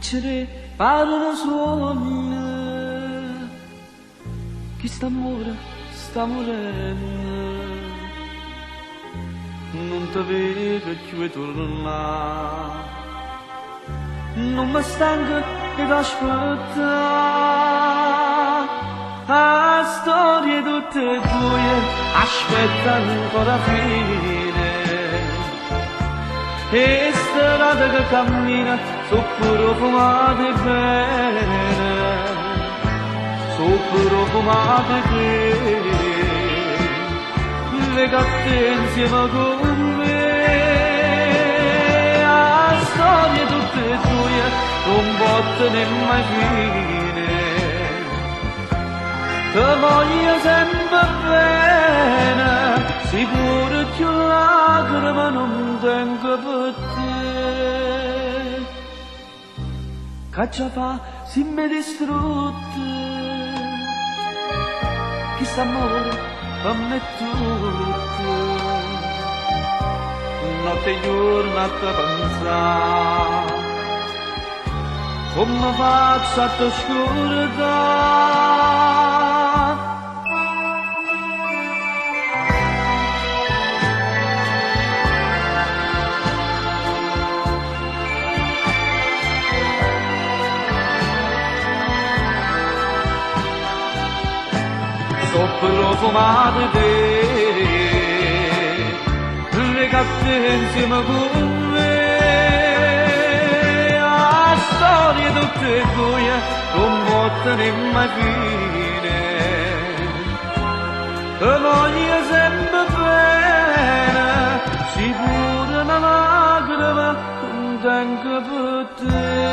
Piccere parlano suoni, chi sta morendo, sta morendo, non ti vedo più e torna, non mi stanco ed aspetta, la storia tutte e due aspetta ancora fine. E strada che cammina so profumate bene, so profumate bene, legate insieme con me. La storia tutte e due non può tenere mai fine, te voglio sempre bene, sicuro che lacrime non tengo per te. Che già fa si mi distrutte, chi sta morendo per me tutto, notte e giorno a te pensare, come faccio a te scordare. So profumate te, legate insieme con me. La storia tutte e due non può tenere mai fine, te voglio sempre bene, sicuro una lacrima non tengo per te.